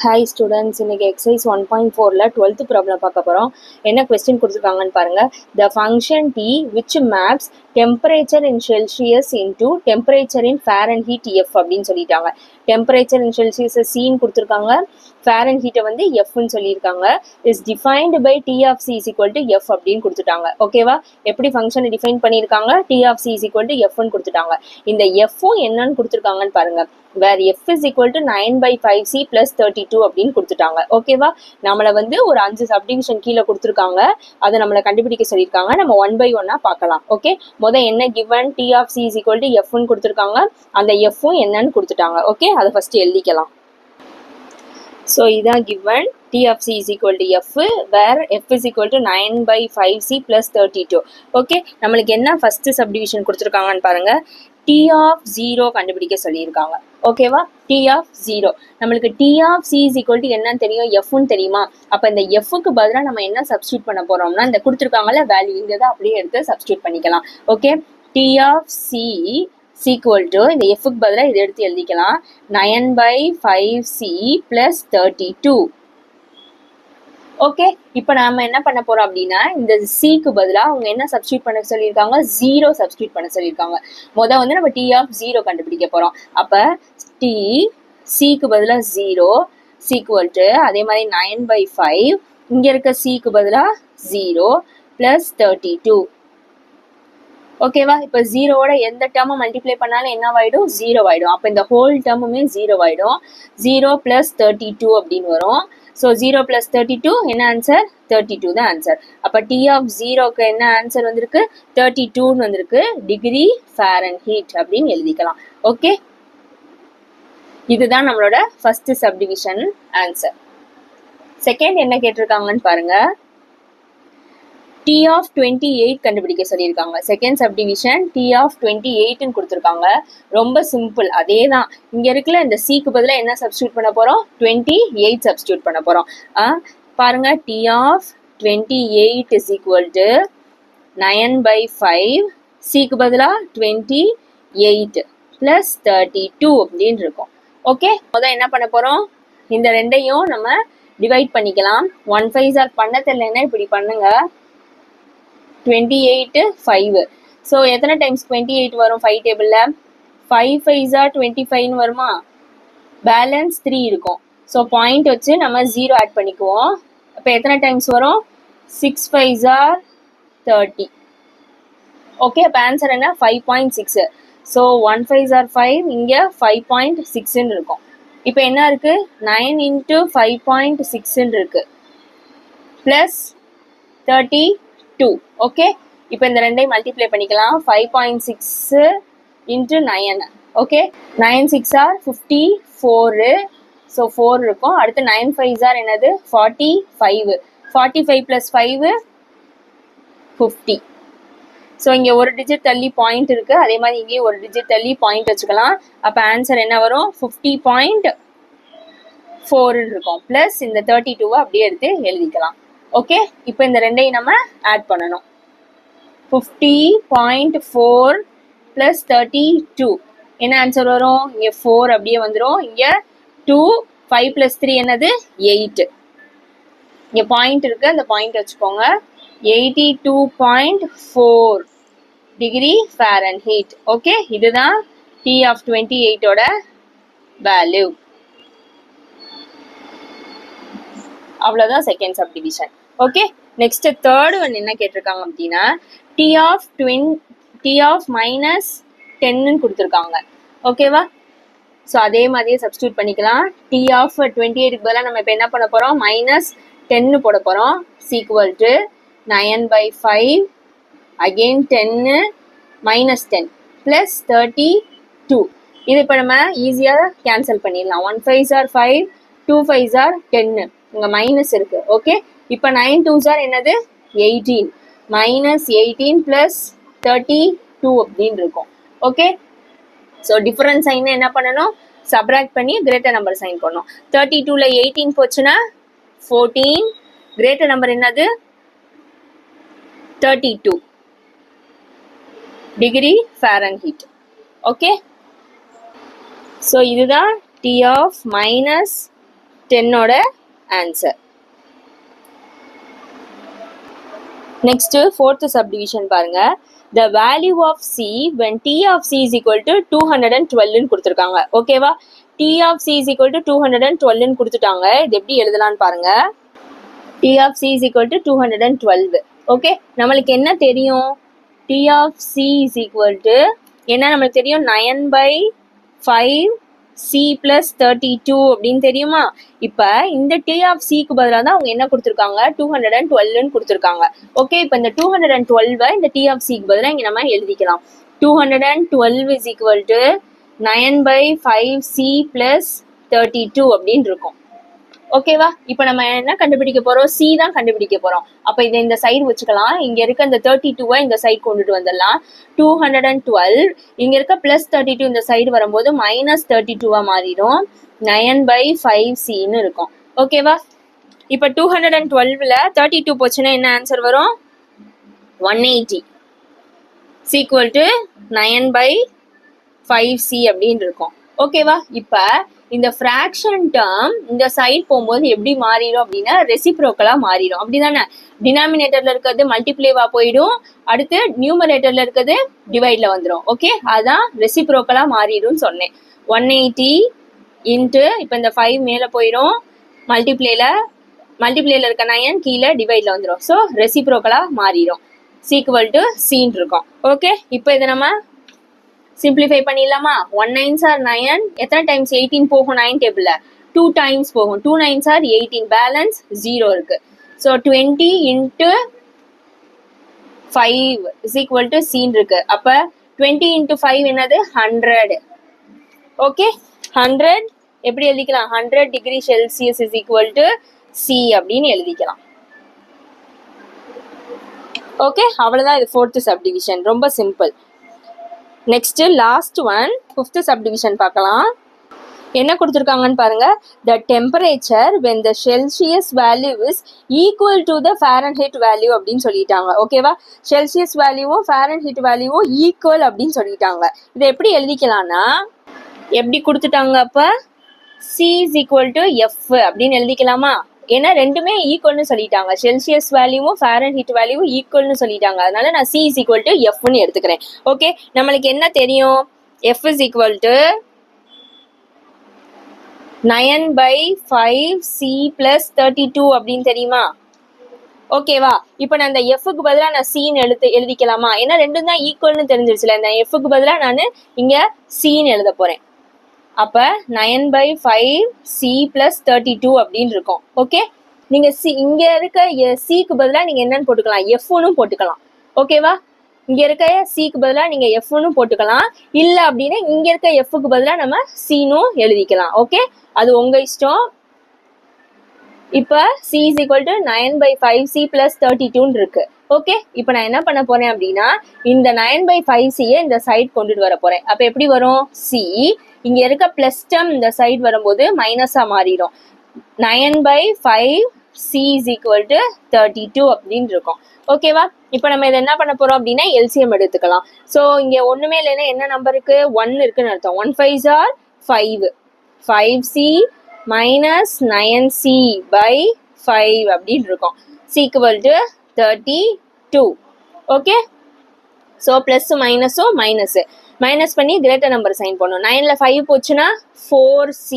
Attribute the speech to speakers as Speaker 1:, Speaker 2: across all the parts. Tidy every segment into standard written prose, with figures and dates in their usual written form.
Speaker 1: Hi students, இன்னைக்கு exercise 1.4ல 12th problem பார்க்க போறோம். என்ன question கொடுத்திருக்காங்கன்னு பாருங்க. The function T which maps temperature in Celsius into temperature in Fahrenheit F அப்படின்னு சொல்லிட்டாங்க. Temperature in Celsius C ன்னு கொடுத்திருக்காங்க. Fahrenheit வந்து F ன்னு சொல்லியிருக்காங்க. is defined by T of C is equal to F அப்படின்னு கொடுத்துட்டாங்க. ஓகேவா? எப்படி ஃபங்க்ஷனை டிஃபைன் பண்ணியிருக்காங்க? T of C is equal to F ன்னு கொடுத்துட்டாங்க. இந்த F என்னன்னு கொடுத்திருக்காங்கன்னு பாருங்க. where f is equal to 9/5c plus 32 அப்படின்னு கொடுத்துட்டாங்க. ஓகேவா? நம்மளை வந்து ஒரு 5 சப்டிவிஷன் கீழே கொடுத்துருக்காங்க. அதை நம்மளை கண்டுபிடிக்க சொல்லியிருக்காங்க. நம்ம 1 by 1 பார்க்கலாம். ஓகே, என்ன given T of C is equal to f ன்னு கொடுத்துருக்காங்க. அந்த f என்னன்னு கொடுத்துட்டாங்க. ஓகே, அதை ஃபர்ஸ்ட் எழுதிக்கலாம். ஸோ இதான் given T of C is equal to f where f is equal to 9/5c plus 32. Okay, நம்மளுக்கு என்ன ஃபர்ஸ்ட் சப்டிவிஷன் கொடுத்துருக்காங்கன்னு பாருங்க. T of 0 கண்டுபிடிக்க சொல்லியிருக்காங்க. ஓகேவா? T of 0 நம்மளுக்கு T of C is equal to என்னன்னு தெரியும், Fன்னு தெரியுமா? அப்போ இந்த Fக்கு பதிலாக நம்ம என்ன சப்ஸ்டியூட் பண்ண போறோம்னா இந்த கொடுத்துருக்காங்கல்ல வேல்யூ இங்கே தான் அப்படியே எடுத்து சப்ஸ்டியூட் பண்ணிக்கலாம். Okay, T of C equal to இந்த Fக்கு பதிலாக இதை எடுத்து எழுதிக்கலாம். 9/5c plus 32. ஓகே, இப்போ நாம என்ன பண்ண போறோம் அப்படின்னா இந்த சிக்கு பதிலாக அவங்க என்ன சப்ஸ்டியூட் பண்ண சொல்லியிருக்காங்க, 0 சப்ஸ்டியூட் பண்ண சொல்லியிருக்காங்க. வந்து நம்ம T of 0 கண்டுபிடிக்க போறோம். அப்ப T சிக்கு பதிலாக 0 equal to அதே மாதிரி 9/5 இங்க இருக்க சிக்கு பதிலாக 0 plus 32. ஓகேவா? இப்போ 0வோட எந்த டேர்மை மல்டிப்ளை பண்ணாலும் என்ன ஆயிடும், 0 ஆயிடும். அப்போ இந்த ஹோல் டேர்முமே 0 ஆயிடும். 0 plus 32 அப்படின்னு வரும். ஸோ 0 plus 32 என்ன ஆன்சர், 32 தான் ஆன்சர். அப்போ T of 0க்கு என்ன ஆன்சர் வந்திருக்கு, 32ன்னு வந்திருக்கு. டிகிரி ஃபாரன்ஹீட் அப்படின்னு எழுதிக்கலாம். ஓகே, இதுதான் நம்மளோட ஃபர்ஸ்ட் சப்டிவிஷன் ஆன்சர். செகண்ட் என்ன கேட்டிருக்காங்கன்னு பாருங்க. T of 28 கண்டுபிடிக்க சொல்லியிருக்காங்க. செகண்ட் சப்டிவிஷன் T of 28ன்னு கொடுத்துருக்காங்க. ரொம்ப சிம்பிள், அதே தான். இங்கே இருக்குல்ல இந்த சிக்கு பதிலாக என்ன சப்ஸ்டியூட் பண்ண போகிறோம், 28 சப்ஸ்டியூட் பண்ண போகிறோம். பாருங்க, T of 28 is equal to 9/5 சிக்கு பதிலாக 28 plus 32 அப்படின்னு இருக்கும். ஓகே, என்ன பண்ண போகிறோம், இந்த ரெண்டையும் நம்ம டிவைட் பண்ணிக்கலாம். 1 5s ஆர் பண்ண தெரியலன்னா இப்படி பண்ணுங்க. 28 5. ஸோ எத்தனை டைம்ஸ் 28 வரும் 5 டேபிளில், 5 5s ஆர் 25ன்னு வருமா? பேலன்ஸ் 3 இருக்கும். ஸோ பாயிண்ட் வச்சு நம்ம 0 ஆட் பண்ணிக்குவோம். அப்போ எத்தனை டைம்ஸ் வரும், 6 5s ஆர் 30. ஓகே, அப்போ ஆன்சர் என்ன, 5.6. ஸோ 1 5s ஆர் 5, இங்கே 5.6ன்னு இருக்கும். இப்போ என்ன இருக்கு, 9 into 5.6ன்னு இருக்கு ப்ளஸ் 32. ஓகே, இப்போ இந்த ரெண்டையும் மல்டிப்ளை பண்ணிக்கலாம். 5.6 into 9. Okay, 9 6 R 54. ஸோ 4 இருக்கும். அடுத்து 9 5s ஆர் என்னது, 45. 45 plus 5 50. ஸோ இங்கே ஒரு டிஜிட் தள்ளி பாயிண்ட் இருக்கு, அதே மாதிரி இங்கே ஒரு டிஜிட் தள்ளி பாயிண்ட் வச்சுக்கலாம். அப்போ ஆன்சர் என்ன வரும், 50.4 இருக்கும். ப்ளஸ் இந்த 32 அப்படியே எடுத்து எழுதிக்கலாம். ஓகே, இப்போ இந்த ரெண்டையும் நம்ம ஆட் பண்ணணும். 50.4 plus 32 என்ன ஆன்சர் வரும், இங்கே 4 அப்படியே வந்துடும். இங்கே 2 5 plus 3 என்னது 8. இங்கே பாயிண்ட் இருக்கு, அந்த பாயிண்ட் வச்சுக்கோங்க. 82.4 டிகிரி ஃபாரன்ஹீட். ஓகே, இதுதான் T of 28ஓட வேல்யூ. அவ்வளோதான் second subdivision. Okay, next third one என்ன கேட்டிருக்காங்க அப்படின்னா T of -10ன்னு கொடுத்துருக்காங்க. ஓகேவா? ஸோ அதே மாதிரியே சப்ஸ்டியூட் பண்ணிக்கலாம். T of 28க்கு பதிலாக நம்ம இப்போ என்ன பண்ண போகிறோம், -10 போட போகிறோம். equal to 9/5 again 10 -10 plus 32. இது இப்போ நம்ம ஈஸியாக கேன்சல் பண்ணிடலாம். 1 5s ஆர் 5, 2 5s ஆர் 10. இங்கே மைனஸ் இருக்கு. ஓகே, இப்போ 9 2s ஆர் என்னது 18. -18 plus 32 அப்படின்னு இருக்கும். ஓகே, ஸோ டிஃபரன்ஸ் சைன் என்ன பண்ணணும், சப்ராக்ட் பண்ணி கிரேட்டர் நம்பர் சைன் பண்ணணும். 32ல 18 போச்சுன்னா 14. கிரேட்டர் நம்பர் என்னது 32 டிகிரி ஃபாரன்ஹீட். ஓகே, ஸோ இதுதான் T of 10ஓட ஆன்சர். நெக்ஸ்ட் ஃபோர்த் சப்டிவிஷன் பாருங்க. The value of C when T of C is equal to 212 கொடுத்துருக்காங்க. ஓகேவா? T of C is equal to 212 கொடுத்துட்டாங்க. இது எப்படி எழுதலான்னு பாருங்க. T of C is equal to 212. Okay, நம்மளுக்கு என்ன தெரியும்? T of C is equal to என்ன நம்மளுக்கு தெரியும்? 9/5 C plus 32 அப்படின்னு தெரியுமா? இப்போ இந்த T of Cக்கு பதிலாக தான் அவங்க என்ன கொடுத்துருக்காங்க? 212 கொடுத்துருக்காங்க. ஓகே, இப்போ இந்த 212 இந்த T of Cக்கு பதிலாக இங்கே நம்ம எழுதிக்கலாம். 212 is equal to 9/5 C plus 32 அப்படின்னு இருக்கும். ஓகேவா? இப்போ நம்ம என்ன கண்டுபிடிக்க போறோம்? C தான் கண்டுபிடிக்க போறோம். அப்போ இதை இந்த சைடு வச்சுக்கலாம். இங்க இருக்க இந்த 32 இந்த சைடு கொண்டுட்டு வந்துடலாம். 212 இங்க இருக்க பிளஸ் 32 இந்த சைடு வரும்போது -32 மாறிடும். 9/5 Cன்னு இருக்கும். ஓகேவா? இப்போ 212ல 32 போச்சுன்னா என்ன ஆன்சர் வரும்? 180 equal to 9/5 C அப்படின்னு இருக்கும். ஓகேவா? இப்போ இந்த ஃப்ராக்ஷன் டேர்ம் இந்த சைடு போகும்போது எப்படி மாறிடும் அப்படின்னா ரெசிப்ரோக்கலா மாறிடும். அப்படிதானே? டினாமினேட்டர்ல இருக்கிறது மல்டிப்ளேவா போயிடும், அடுத்து நியூமரேட்டர்ல இருக்கிறது டிவைட்ல வந்துடும். ஓகே, அதான் ரெசிப்ரோக்கலா மாறிடும் சொன்னேன். 180 இன்ட்டு இப்போ இந்த 5 மேலே போயிடும், மல்டிப்ளேல இருக்க 9 கீழே டிவைட்ல வந்துடும். ஸோ ரெசிப்ரோக்கலா மாறிடும். ஈக்குவல் டு சீன் இருக்கும். ஓகே, இப்போ இதை நம்ம சிம்பிளிஃபை பண்ணிடலாமா? 1 9s are 9. எத்தனை டைம்ஸ் 18 போகும் 9 டேபிள்ல? 2 டைம்ஸ் போகும். 2 9s are 18. பேலன்ஸ் 0 இருக்கு. So 20 into 5 is equal to சீன் இருக்கு. அப்போ 20 இன்ட்டு 5 என்னது? 100. ஓகே, 100 எப்படி எழுதிக்கலாம்? 100 degree Celsius is equal to C அப்படின்னு எழுதிக்கலாம். ஓகே, அவ்வளோதான். இது ஃபோர்த்து சப்டிவிஷன். ரொம்ப simple. Next last one, fifth subdivision பார்க்கலாம். என்ன கொடுத்துருக்காங்கன்னு பாருங்க. த temperature when the Celsius value is equal to the Fahrenheit value அப்படின்னு சொல்லிட்டாங்க. ஓகேவா? செல்சியஸ் வேல்யூவும் Fahrenheit வேல்யூவும் ஈக்குவல் அப்படின்னு சொல்லிட்டாங்க. இதை எப்படி எழுதிக்கலாம்னா, எப்படி கொடுத்துட்டாங்க? அப்போ C is equal to F அப்படின்னு எழுதிக்கலாமா? ஏன்னா ரெண்டுமே ஈக்குவல்னு சொல்லிட்டாங்க. செல்சியஸ் வேல்யூவும் Fahrenheit வேல்யூவும் ஈக்குவல்னு சொல்லிட்டாங்க. அதனால நான் C is equal to Fன்னு எடுத்துக்கிறேன். ஓகே, நம்மளுக்கு என்ன தெரியும்? F is equal to 9/5 C plus 32 அப்படின்னு தெரியுமா? ஓகேவா? இப்போ நான் இந்த எஃப்க்கு பதிலாக நான் சீன்னு எழுதிக்கலாமா? ஏன்னா ரெண்டும் தான் ஈக்குவல்னு தெரிஞ்சிருச்சுல. இந்த எஃப்க்கு பதிலாக நான் இங்கே சீன்னு எழுத போகிறேன். அப்போ 9/5 C plus 32 அப்படின்னு இருக்கும். ஓகே, நீங்கள் இங்கே இருக்க சிக்கு பதிலாக நீங்கள் என்னன்னு போட்டுக்கலாம்? எஃப்னு போட்டுக்கலாம். ஓகேவா? இங்கே இருக்க சிக்கு பதிலாக நீங்கள் எஃப்னு போட்டுக்கலாம். இல்லை அப்படின்னா இங்கே இருக்க எஃப்க்கு பதிலாக நம்ம சீனும் எழுதிக்கலாம். ஓகே, அது உங்கள் இஷ்டம். இப்போ C is equal to 9/5 C plus 32 இருக்கு. ஓகே, இப்போ நான் என்ன பண்ண போறேன் அப்படின்னா இந்த 9/5 C இந்த சைடு கொண்டுட்டு வர போறேன். அப்போ எப்படி வரும்? C இங்க இருக்க பிளஸ் டேர்ம் இந்த சைடு வரும்போது மைனஸா மாறிடும். 9/5 C is equal to 32 அப்படின்னு இருக்கும். ஓகேவா? இப்போ நம்ம இதை என்ன பண்ண போறோம் அப்படின்னா எல்சிஎம் எடுத்துக்கலாம். ஸோ இங்க ஒண்ணுமே இல்லைன்னா என்ன நம்பருக்கு 1 இருக்குன்னு அர்த்தம். 1 5s are 5. 5C minus 9C by 5 அப்படின்னு இருக்கும். equal to 32. Okay, so plus மைனஸும் மைனஸ் பண்ணி கிரேட்டர் நம்பர் சைன் பண்ணும். 9ல 5 போச்சுன்னா 4C.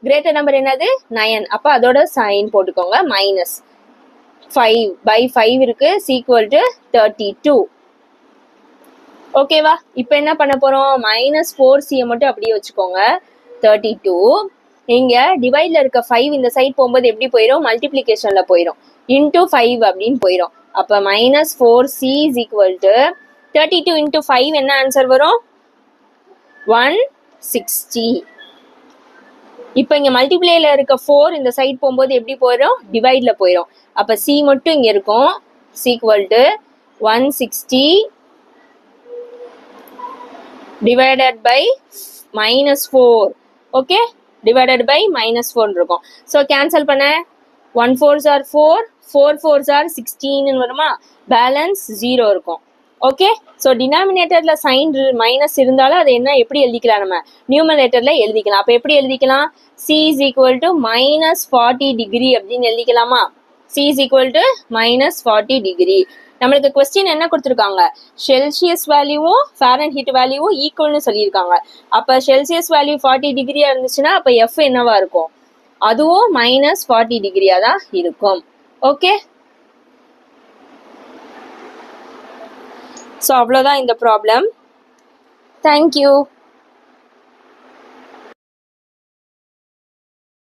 Speaker 1: கிரேட்டர் நம்பர் என்னது? 9. அப்போ அதோட சைன் போட்டுக்கோங்க. -5 by 5 இருக்கு. equal to 32. ஓகேவா? இப்போ என்ன பண்ண போறோம்? -4C மட்டும் அப்படியே வச்சுக்கோங்க. 32 இங்க டிவைட்ல இருக்க 5 இந்த சைட் போகும்போது எப்படி போயிடும்? மல்டிப்ளிகேஷன்ல போயிடும். இன்டூ 5 அப்படின்னு போயிடும். அப்போ -4C is equal to 32 into 5 என்ன ஆன்சர் வரும்? 160. இப்போ இங்க மல்டிப்ளேல இருக்க 4 இந்த சைட் போகும்போது எப்படி போயிடும்? டிவைட்ல போயிடும். அப்போ C மட்டும் இங்க இருக்கும். equal to 160 divided by -4. Okay, divided by -4 இருக்கும். ஸோ கேன்சல் பண்ண 1 4s are 4, 4 4s are 16 வருமா? பேலன்ஸ் 0 இருக்கும். ஓகே. ஸோ டினாமினேட்டரில் சைன் மைனஸ் இருந்தாலும் அதை என்ன எப்படி எழுதிக்கலாம், நம்ம நியூமரேட்டரில் எழுதிக்கலாம். அப்போ எப்படி எழுதிக்கலாம், C is equal to -40 degree அப்படின்னு எழுதிக்கலாமா. C is equal to -40 degree. நம்மளுக்கு கொஸ்டின் என்ன கொடுத்துருக்காங்க, செல்சியஸ் வேல்யூவும் ஃபாரன்ஹீட் வேல்யூவும் ஈக்குவல்னு சொல்லியிருக்காங்க. அப்போ செல்சியஸ் வேல்யூ 40 டிகிரியாக இருந்துச்சுன்னா அப்போ எஃப் என்னவா இருக்கும், அதுவும் -40 டிகிரியாக தான் இருக்கும். ஓகே. ஸோ அவ்வளோதான் இந்த ப்ராப்ளம். தேங்க்யூ.